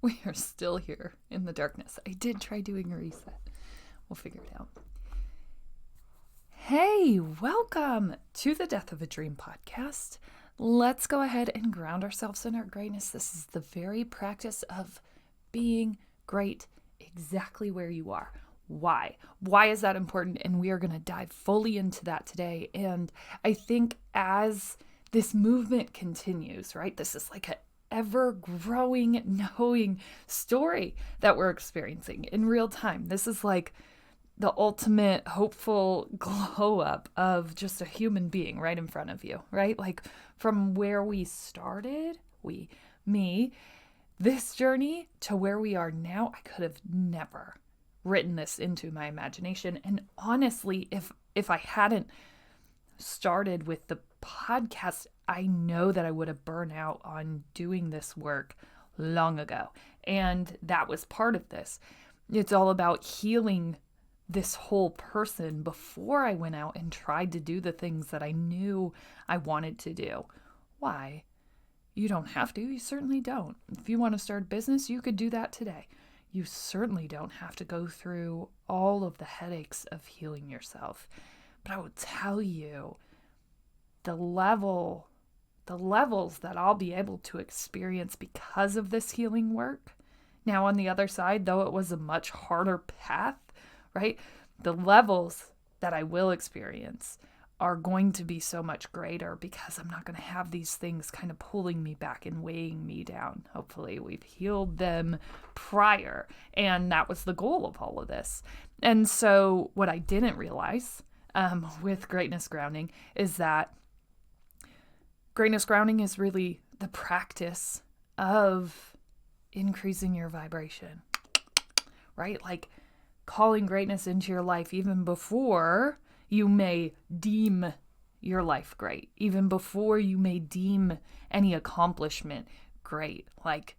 We are still here in the darkness. I did try doing a reset. We'll figure it out. Hey, welcome to the Death of a Dream podcast. Let's go ahead and ground ourselves in our greatness. This is the very practice of being great exactly where you are. Why? Why is that important? And we are going to dive fully into that today. And I think as this movement continues, right, this is like an ever-growing, knowing story that we're experiencing in real time. This is like the ultimate hopeful glow up of just a human being right in front of you, right? Like from where we started, this journey to where we are now, I could have never written this into my imagination. And honestly, if I hadn't started with the podcast, I know that I would have burned out on doing this work long ago. And that was part of this. It's all about healing this whole person before I went out and tried to do the things that I knew I wanted to do. Why? You don't have to. You certainly don't. If you want to start a business, you could do that today. You certainly don't have to go through all of the headaches of healing yourself. But I will tell you, the levels that I'll be able to experience because of this healing work. Now, on the other side, though it was a much harder path, right? The levels that I will experience are going to be so much greater because I'm not going to have these things kind of pulling me back and weighing me down. Hopefully we've healed them prior, and that was the goal of all of this. And so what I didn't realize with greatness grounding is that greatness grounding is really the practice of increasing your vibration, right? Like calling greatness into your life even before you may deem your life great, even before you may deem any accomplishment great. Like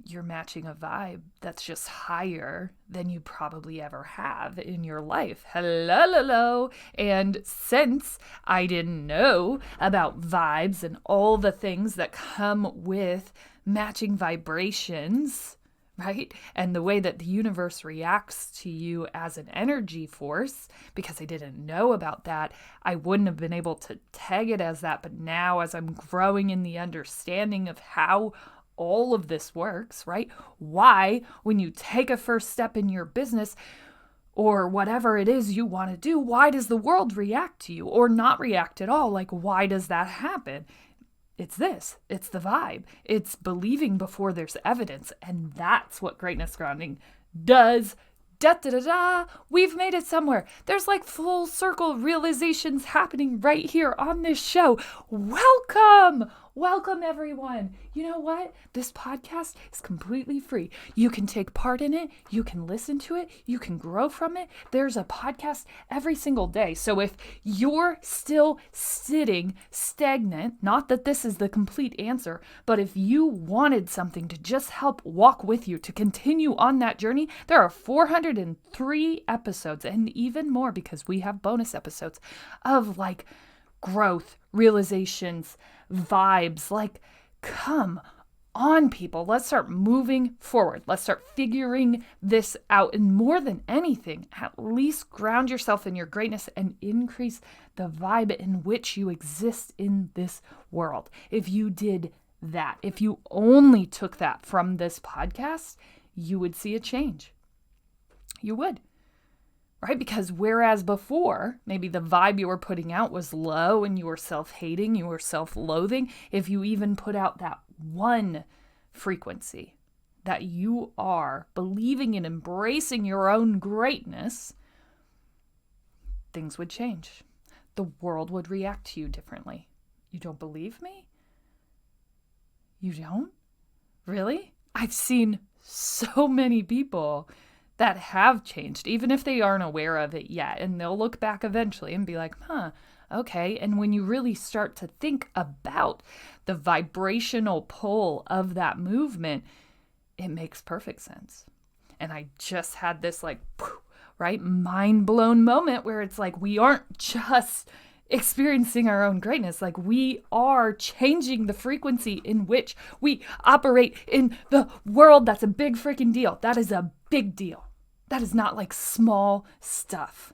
you're matching a vibe that's just higher than you probably ever have in your life. Hello. And since I didn't know about vibes and all the things that come with matching vibrations, right? And the way that the universe reacts to you as an energy force, because I didn't know about that, I wouldn't have been able to tag it as that. But now as I'm growing in the understanding of how all of this works, right? Why, when you take a first step in your business or whatever it is you want to do, why does the world react to you or not react at all? Like, why does that happen? It's this. It's the vibe. It's believing before there's evidence. And that's what greatness grounding does. We've made it somewhere. There's like full circle realizations happening right here on this show. Welcome. Welcome, everyone. You know what? This podcast is completely free. You can take part in it. You can listen to it. You can grow from it. There's a podcast every single day. So if you're still sitting stagnant, not that this is the complete answer, but if you wanted something to just help walk with you to continue on that journey, there are 403 episodes and even more because we have bonus episodes of like growth, realizations, vibes. Like, come on, people. Let's start moving forward. Let's start figuring this out. And more than anything, at least ground yourself in your greatness and increase the vibe in which you exist in this world. If you did that, if you only took that from this podcast, you would see a change. You would. Right? Because whereas before, maybe the vibe you were putting out was low and you were self-hating, you were self-loathing, if you even put out that one frequency that you are believing and embracing your own greatness, things would change. The world would react to you differently. You don't believe me? You don't? Really? I've seen so many people that have changed, even if they aren't aware of it yet. And they'll look back eventually and be like, okay. And when you really start to think about the vibrational pull of that movement, it makes perfect sense. And I just had this like, right, mind blown moment where it's like, we aren't just experiencing our own greatness. Like, we are changing the frequency in which we operate in the world. That's a big freaking deal. That is a big deal. That is not like small stuff.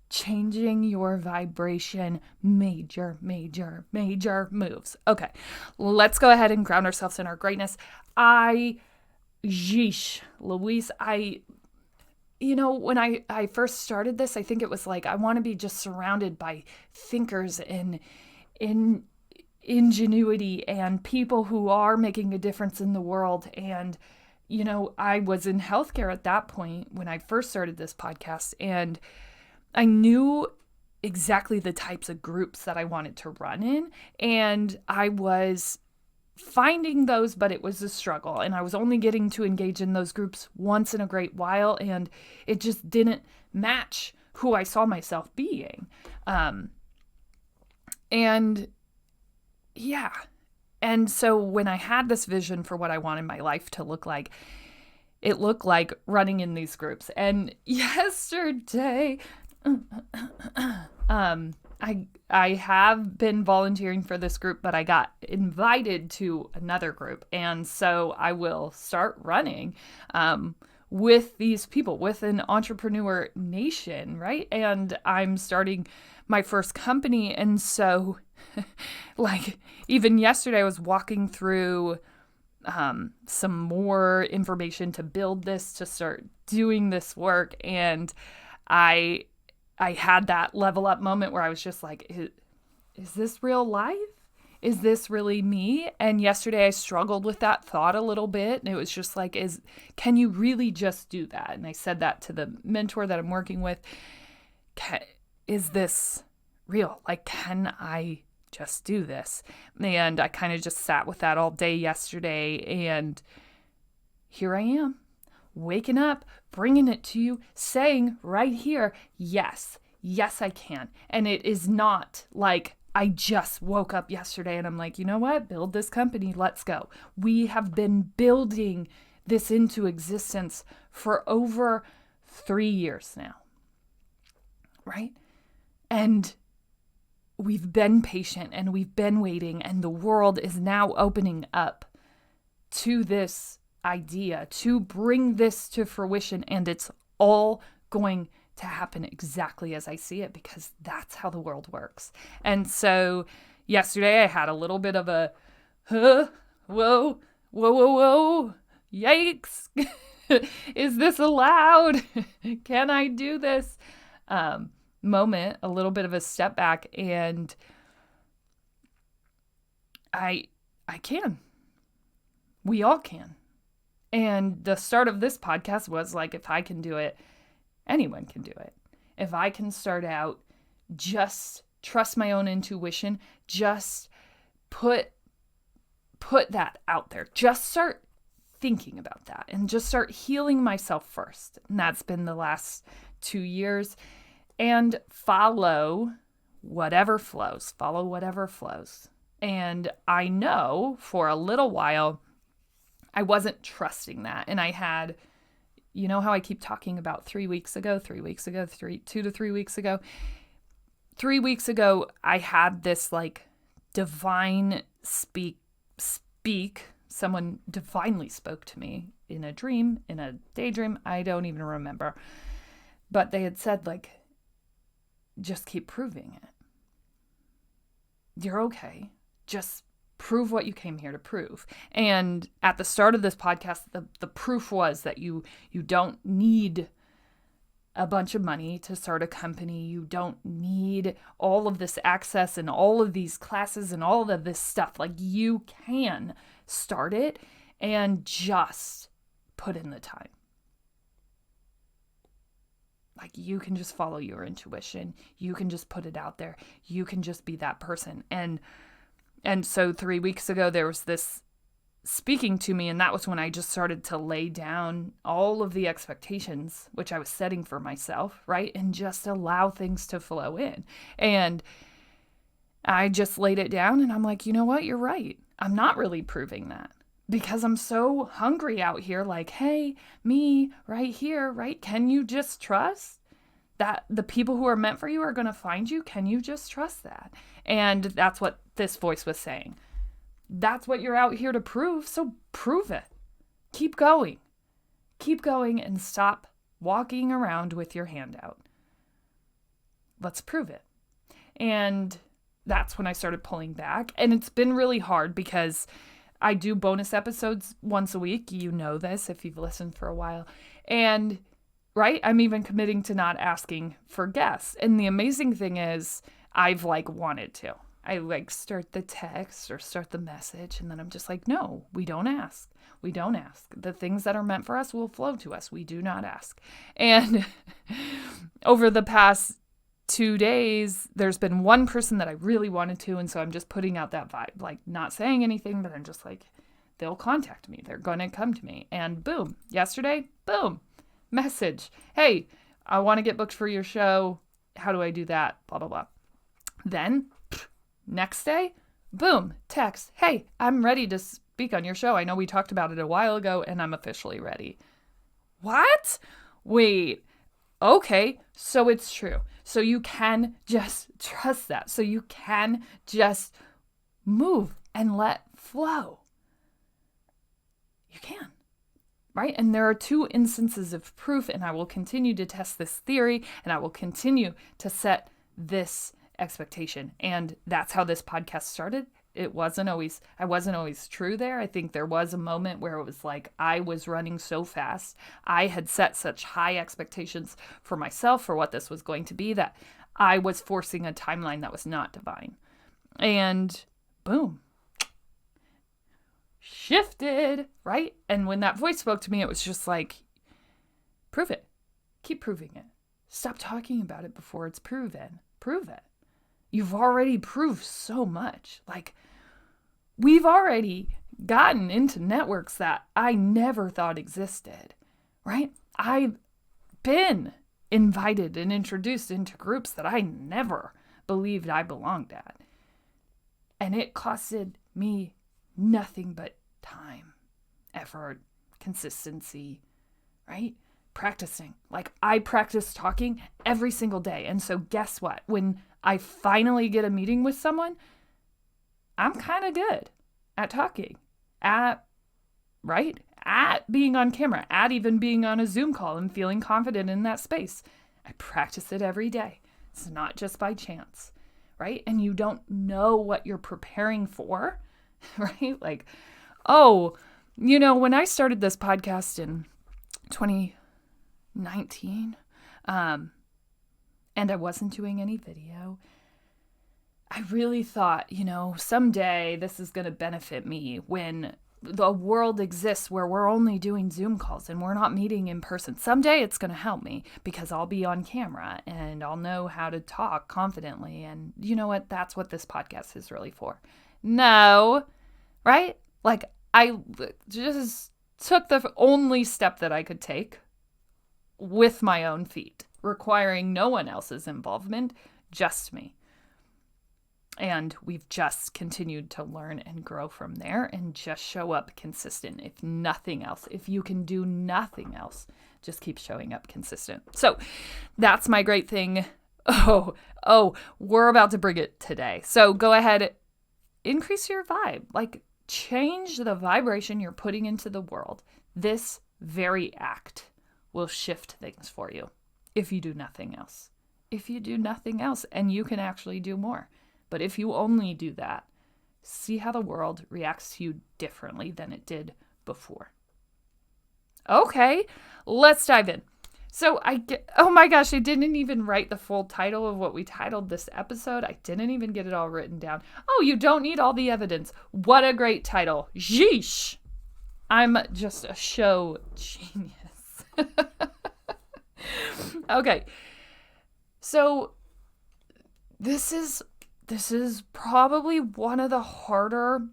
Changing your vibration, major, major, major moves. Okay, let's go ahead and ground ourselves in our greatness. Louise, when I first started this, I think it was like, I want to be just surrounded by thinkers and in ingenuity and people who are making a difference in the world. And, I was in healthcare at that point when I first started this podcast, and I knew exactly the types of groups that I wanted to run in. And I was finding those, but it was a struggle. And I was only getting to engage in those groups once in a great while. And it just didn't match who I saw myself being. And so when I had this vision for what I wanted my life to look like, it looked like running in these groups. And yesterday, I have been volunteering for this group, but I got invited to another group. And so I will start running with these people, with an entrepreneur nation, right? And I'm starting my first company. And so like, even yesterday I was walking through some more information to build this, to start doing this work. And I had that level up moment where I was just like, is this real life? Is this really me? And yesterday I struggled with that thought a little bit. And it was just like, can you really just do that? And I said that to the mentor that I'm working with. Is this real? Like, can I just do this? And I kind of just sat with that all day yesterday. And here I am, waking up, bringing it to you, saying right here, yes, I can. And it is not like I just woke up yesterday and I'm like, you know what? Build this company. Let's go. We have been building this into existence for over 3 years now, right? And we've been patient and we've been waiting, and the world is now opening up to this idea to bring this to fruition, and it's all going to happen exactly as I see it, because that's how the world works. And so yesterday I had a little bit of a whoa, yikes. Is this allowed? Can I do this? Moment, a little bit of a step back, and I can. We all can. And the start of this podcast was like, if I can do it, anyone can do it. If I can start out, just trust my own intuition, just put that out there. Just start thinking about that and just start healing myself first. And that's been the last 2 years. And follow whatever flows. And I know for a little while, I wasn't trusting that. And I had, you know how I keep talking about 3 weeks ago, 2 to 3 weeks ago. 3 weeks ago, I had this like divine speak. Someone divinely spoke to me in a dream, in a daydream. I don't even remember. But they had said, like, just keep proving it. You're okay. Just prove what you came here to prove. And at the start of this podcast, the proof was that you don't need a bunch of money to start a company. You don't need all of this access and all of these classes and all of this stuff. Like, you can start it and just put in the time. Like, you can just follow your intuition. You can just put it out there. You can just be that person. And so 3 weeks ago, there was this speaking to me, and that was when I just started to lay down all of the expectations, which I was setting for myself, right? And just allow things to flow in. And I just laid it down, and I'm like, you know what? You're right. I'm not really proving that. Because I'm so hungry out here, like, hey, me right here, right? Can you just trust that the people who are meant for you are going to find you. Can you just trust that? And that's what this voice was saying. That's what you're out here to prove. So prove it. Keep going. Keep going and stop walking around with your hand out. Let's prove it. And that's when I started pulling back. And it's been really hard because I do bonus episodes once a week. You know this if you've listened for a while. And right, I'm even committing to not asking for guests. And the amazing thing is I've wanted to. I start the text or start the message, and then I'm just like, no, we don't ask. We don't ask. The things that are meant for us will flow to us. We do not ask. And over the past 2 days, there's been one person that I really wanted to, and so I'm just putting out that vibe, not saying anything, but I'm just they'll contact me. They're going to come to me. And boom, yesterday, boom, message. Hey, I want to get booked for your show. How do I do that? Blah, blah, blah. Then next day, boom, text. Hey, I'm ready to speak on your show. I know we talked about it a while ago and I'm officially ready. What? Wait. Okay, so it's true. So you can just trust that. So you can just move and let flow. You can, right? And there are 2 instances of proof, and I will continue to test this theory, and I will continue to set this expectation. And that's how this podcast started. I wasn't always true there. I think there was a moment where it was I was running so fast. I had set such high expectations for myself for what this was going to be that I was forcing a timeline that was not divine. And boom, shifted, right? And when that voice spoke to me, it was just prove it. Keep proving it. Stop talking about it before it's proven. Prove it. You've already proved so much. We've already gotten into networks that I never thought existed, right? I've been invited and introduced into groups that I never believed I belonged at. And it costed me nothing but time, effort, consistency, right? Practicing. I practice talking every single day. And so guess what? When I finally get a meeting with someone, I'm kind of good at talking, at being on camera, at even being on a Zoom call and feeling confident in that space. I practice it every day. It's not just by chance, right? And you don't know what you're preparing for, right? When I started this podcast in 2019, and I wasn't doing any video, I really thought, someday this is going to benefit me when the world exists where we're only doing Zoom calls and we're not meeting in person. Someday it's going to help me because I'll be on camera and I'll know how to talk confidently. And you know what? That's what this podcast is really for. No, right? I just took the only step that I could take with my own feet, requiring no one else's involvement, just me. And we've just continued to learn and grow from there and just show up consistent. If nothing else, if you can do nothing else, just keep showing up consistent. So that's my great thing. Oh, we're about to bring it today. So go ahead, increase your vibe. Change the vibration you're putting into the world. This very act will shift things for you if you do nothing else. If you do nothing else, and you can actually do more. But if you only do that, see how the world reacts to you differently than it did before. Okay, let's dive in. So oh my gosh, I didn't even write the full title of what we titled this episode. I didn't even get it all written down. Oh, you don't need all the evidence. What a great title. Yeesh. I'm just a show genius. Okay. So this is probably one of the harder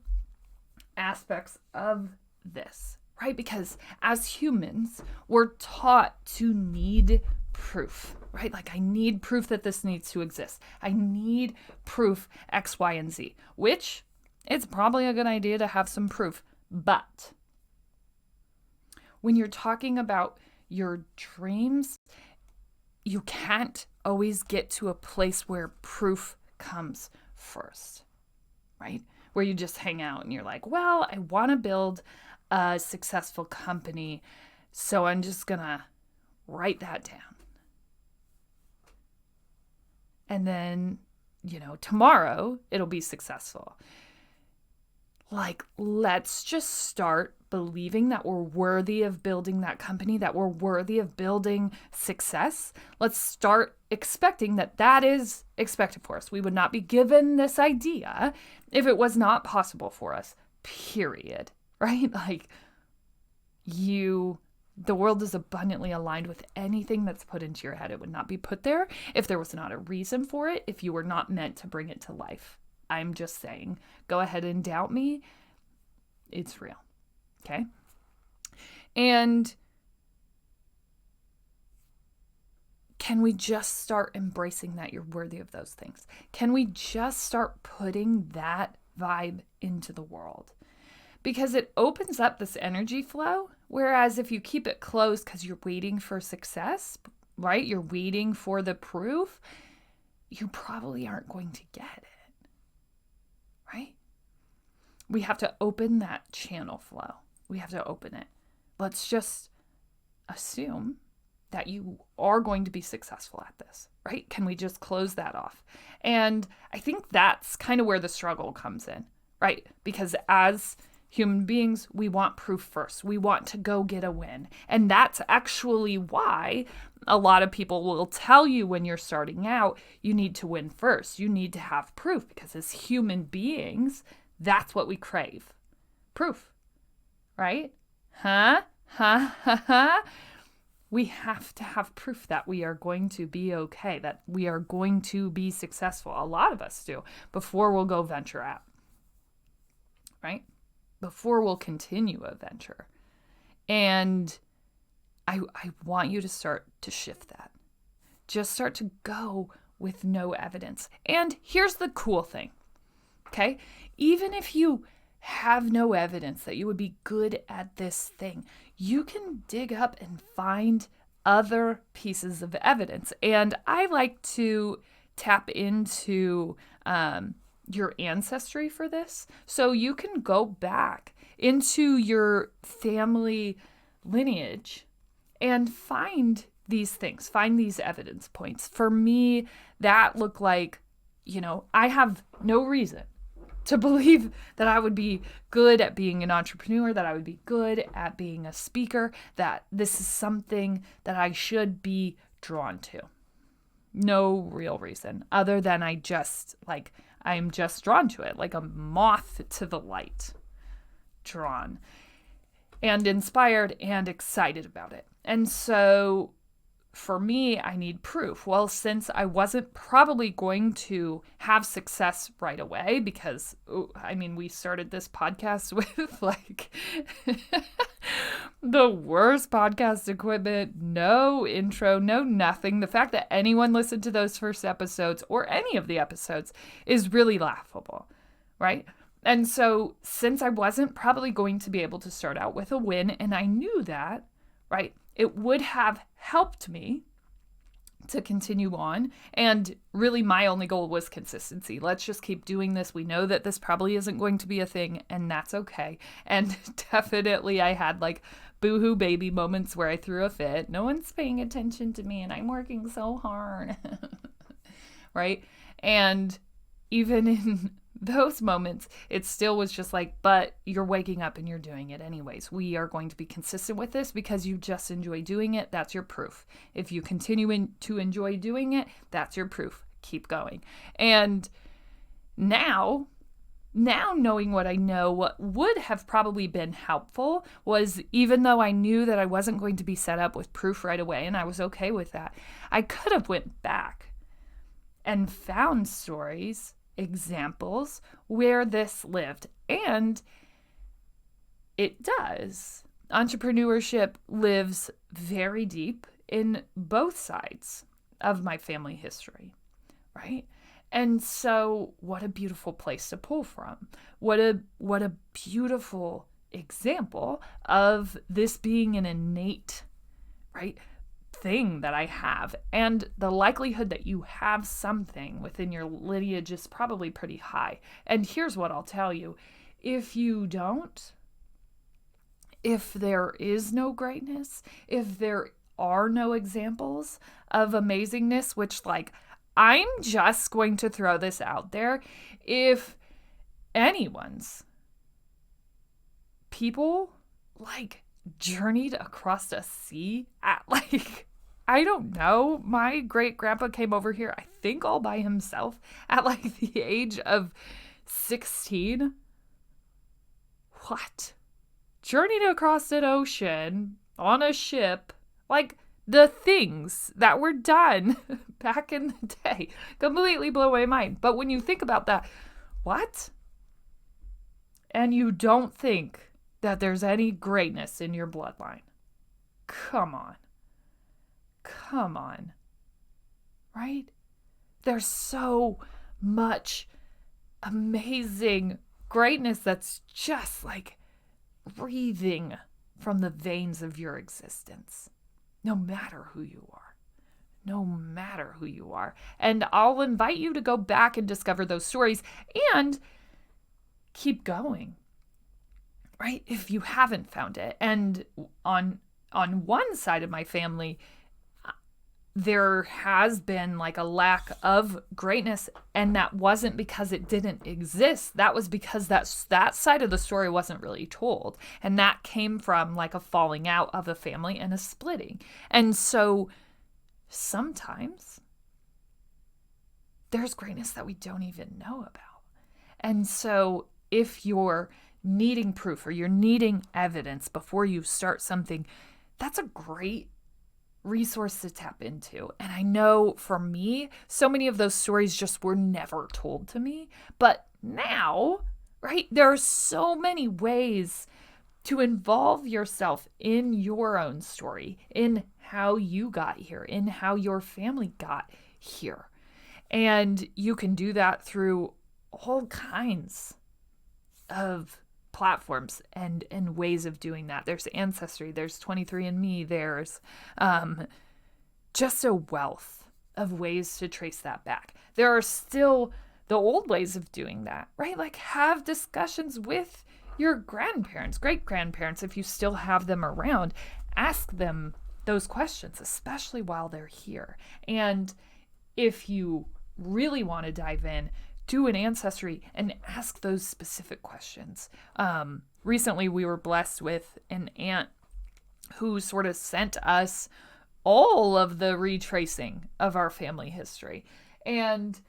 aspects of this, right? Because as humans, we're taught to need proof, right? I need proof that this needs to exist. I need proof X, Y, and Z, which it's probably a good idea to have some proof. But when you're talking about your dreams, you can't always get to a place where proof comes first, right? Where you just hang out and you're like, well, I want to build a successful company, so I'm just going to write that down. And then, tomorrow it'll be successful. Like, let's just start believing that we're worthy of building that company, that we're worthy of building success. Let's start expecting that is expected for us. We would not be given this idea if it was not possible for us, period. Right? Like, the world is abundantly aligned with anything that's put into your head. It would not be put there if there was not a reason for it, if you were not meant to bring it to life. I'm just saying, go ahead and doubt me. It's real. Okay? And can we just start embracing that you're worthy of those things? Can we just start putting that vibe into the world? Because it opens up this energy flow. Whereas if you keep it closed because you're waiting for success, right? You're waiting for the proof, you probably aren't going to get it, right? We have to open that channel flow. We have to open it. Let's just assume that you are going to be successful at this, right? Can we just close that off? And I think that's kind of where the struggle comes in, right? Because as human beings, we want proof first. We want to go get a win. And that's actually why a lot of people will tell you when you're starting out, you need to win first. You need to have proof, because as human beings, that's what we crave. Proof, right? We have to have proof that we are going to be okay, that we are going to be successful. A lot of us do, before we'll go venture out, right? Before we'll continue a venture. And I want you to start to shift that. Just start to go with no evidence. And here's the cool thing, okay? Even if you have no evidence that you would be good at this thing, you can dig up and find other pieces of evidence. And I like to tap into your ancestry for this. So you can go back into your family lineage and find these things, find these evidence points. For me, that looked like, I have no reason to believe that I would be good at being an entrepreneur, that I would be good at being a speaker, that this is something that I should be drawn to. No real reason other than I'm just drawn to it, like a moth to the light, drawn and inspired and excited about it. And so for me, I need proof. Well, since I wasn't probably going to have success right away, because, we started this podcast with the worst podcast equipment, no intro, no nothing. The fact that anyone listened to those first episodes or any of the episodes is really laughable, right? And so since I wasn't probably going to be able to start out with a win, and I knew that, right, it would have helped me to continue on. And really my only goal was consistency. Let's just keep doing this. We know that this probably isn't going to be a thing, and that's okay. And definitely I had boohoo baby moments where I threw a fit. No one's paying attention to me and I'm working so hard. Right? And even in those moments, it still was just but you're waking up and you're doing it anyways. We are going to be consistent with this because you just enjoy doing it. That's your proof. If you continue to enjoy doing it, that's your proof. Keep going. And now knowing what I know, what would have probably been helpful was, even though I knew that I wasn't going to be set up with proof right away, and I was okay with that, I could have went back and found stories, examples where this lived. And it does. Entrepreneurship lives very deep in both sides of my family history, right? And so what a beautiful place to pull from. What a beautiful example of this being an innate, right, thing that I have. And the likelihood that you have something within your lineage is probably pretty high. And here's what I'll tell you. If you don't, if there is no greatness, if there are no examples of amazingness, which I'm just going to throw this out there. If anyone's people journeyed across a sea at I don't know, my great grandpa came over here, I think all by himself at the age of 16. What? Journeyed across an ocean on a ship, the things that were done back in the day completely blow my mind. But when you think about that, what? And you don't think that there's any greatness in your bloodline. Come on. Come on. Right? There's so much amazing greatness that's just breathing from the veins of your existence. No matter who you are. No matter who you are. And I'll invite you to go back and discover those stories and keep going. Right? If you haven't found it. And on one side of my family, there has been a lack of greatness, and that wasn't because it didn't exist. That was because that side of the story wasn't really told. And that came from a falling out of a family and a splitting. And so sometimes there's greatness that we don't even know about. And so if you're needing proof or you're needing evidence before you start something, that's a great resource to tap into. And I know for me, so many of those stories just were never told to me. But now, right, there are so many ways to involve yourself in your own story, in how you got here, in how your family got here. And you can do that through all kinds of platforms and ways of doing that. There's Ancestry, there's 23andMe, there's just a wealth of ways to trace that back. There are still the old ways of doing that, right? Have discussions with your grandparents, great-grandparents, if you still have them around. Ask them those questions, especially while they're here. And if you really want to dive in, do an ancestry and ask those specific questions. Recently, we were blessed with an aunt who sort of sent us all of the retracing of our family history. And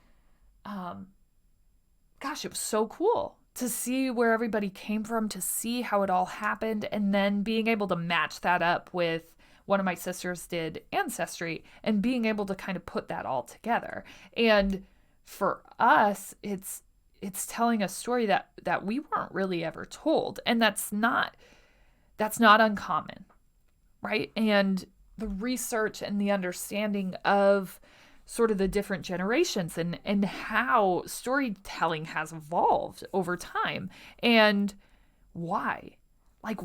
gosh, it was so cool to see where everybody came from, to see how it all happened, and then being able to match that up with one of my sisters did Ancestry and being able to kind of put that all together. And for us, it's telling a story that we weren't really ever told. And that's not uncommon, right? And the research and the understanding of sort of the different generations and how storytelling has evolved over time and why.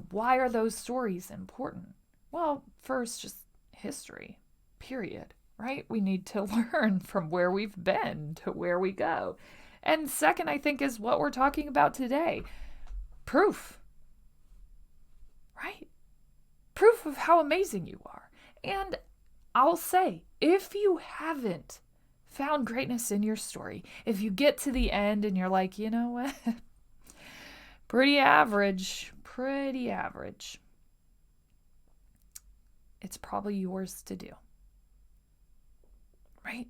Why are those stories important? Well, first, just history, period. Right? We need to learn from where we've been to where we go. And second, I think, is what we're talking about today. Proof. Right? Proof of how amazing you are. And I'll say, if you haven't found greatness in your story, if you get to the end and you're like, you know what? pretty average. It's probably yours to do. Right?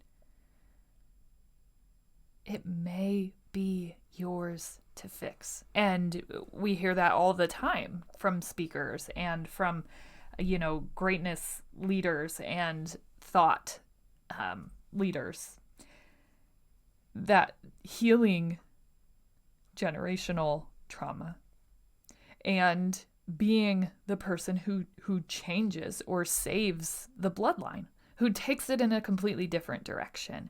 It may be yours to fix. And we hear that all the time from speakers and from, greatness leaders and thought leaders, that healing generational trauma and being the person who changes or saves the bloodline, who takes it in a completely different direction.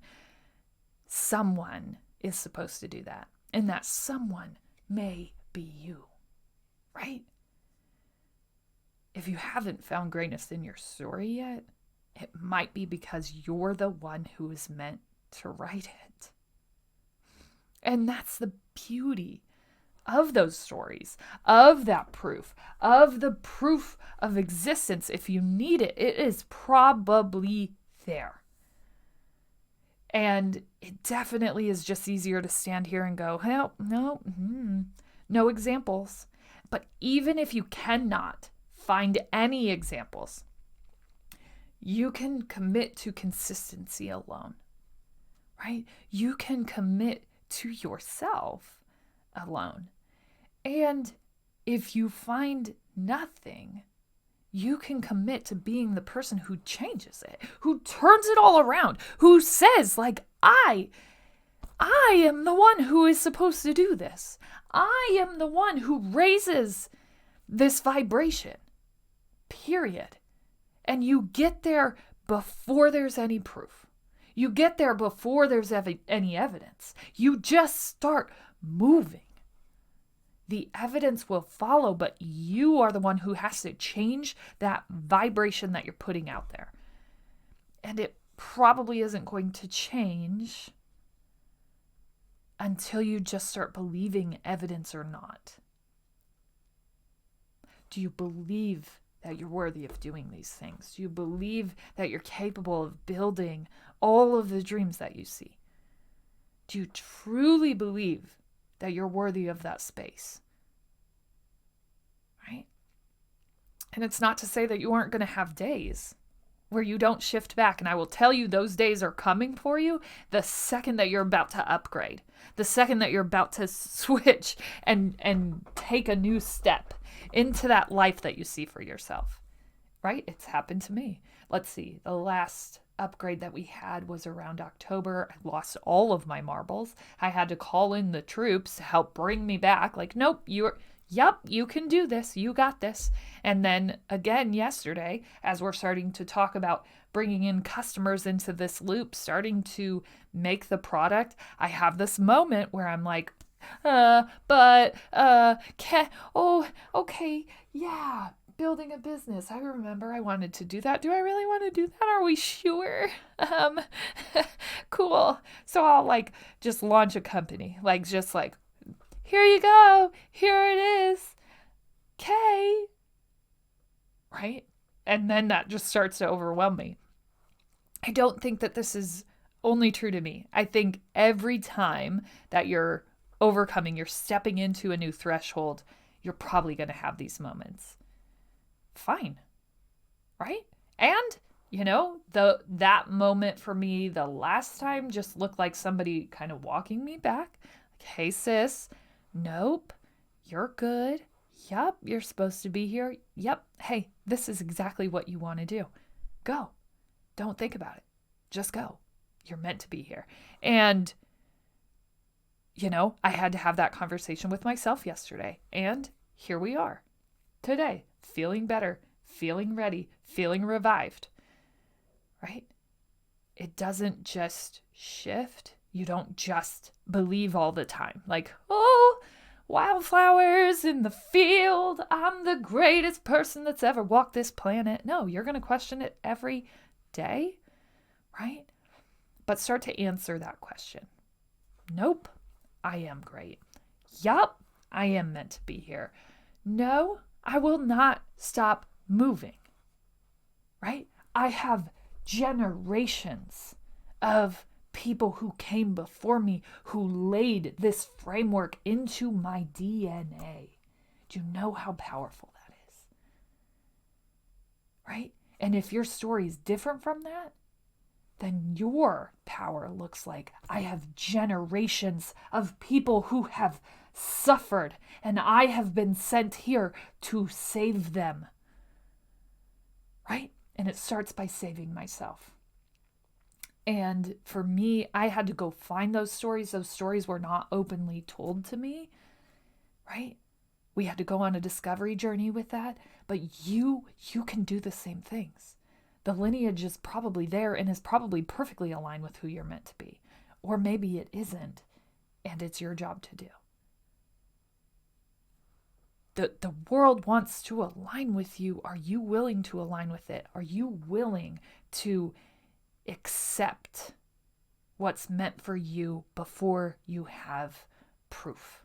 Someone is supposed to do that. And that someone may be you, right? If you haven't found greatness in your story yet, It might be because you're the one who is meant to write it. And that's the beauty of those stories, of that proof, of the proof of existence. If you need it, it is probably there. And it definitely is just easier to stand here and go, well, no examples. But even if you cannot find any examples, you can commit to consistency alone, right? You can commit to yourself alone. And if you find nothing, you can commit to being the person who changes it, who turns it all around, who says, like, I am the one who is supposed to do this. I am the one who raises this vibration, period. And you get there before there's any proof. You get there before there's any evidence. You just start moving. The evidence will follow, but you are the one who has to change that vibration that you're putting out there. And it probably isn't going to change until you just start believing evidence or not. Do you believe that you're worthy of doing these things? Do you believe that you're capable of building all of the dreams that you see? Do you truly believe that you're worthy of that space? Right? And it's not to say that you aren't going to have days where you don't shift back. And I will tell you, those days are coming for you the second that you're about to upgrade, the second that you're about to switch and take a new step into that life that you see for yourself, right? It's happened to me. Let's see. The last upgrade that we had was around October. I lost all of my marbles. I had to call in the troops to help bring me back. Like, nope, you can do this. You got this. And then again, yesterday, as we're starting to talk about bringing in customers into this loop, starting to make the product, I have this moment where I'm like, okay, yeah, building a business. I remember I wanted to do that. Do I really want to do that? Are we sure? Cool. So I'll just launch a company, here you go. Here it is. Okay. Right? And then that just starts to overwhelm me. I don't think that this is only true to me. I think every time that you're overcoming, you're stepping into a new threshold, you're probably going to have these moments. Fine. Right? And, that moment for me the last time just looked like somebody kind of walking me back. Like, hey, sis, nope, you're good. Yep, you're supposed to be here. Yep, hey, this is exactly what you want to do. Go. Don't think about it. Just go. You're meant to be here. And I had to have that conversation with myself yesterday. And here we are today, feeling better, feeling ready, feeling revived, right? It doesn't just shift. You don't just believe all the time. Like, oh, wildflowers in the field. I'm the greatest person that's ever walked this planet. No, you're going to question it every day, right? But start to answer that question. Nope. I am great. Yup, I am meant to be here. No, I will not stop moving, right? I have generations of people who came before me who laid this framework into my DNA. Do you know how powerful that is? Right? And if your story is different from that, then your power looks like, I have generations of people who have suffered, and I have been sent here to save them. Right? And it starts by saving myself. And for me, I had to go find those stories. Those stories were not openly told to me. Right? We had to go on a discovery journey with that. But you can do the same things. The lineage is probably there and is probably perfectly aligned with who you're meant to be. Or maybe it isn't, and it's your job to do. the world wants to align with you. Are you willing to align with it? Are you willing to accept what's meant for you before you have proof?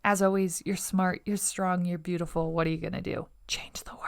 As always, you're smart, you're strong, you're beautiful. What are you going to do? Change the world.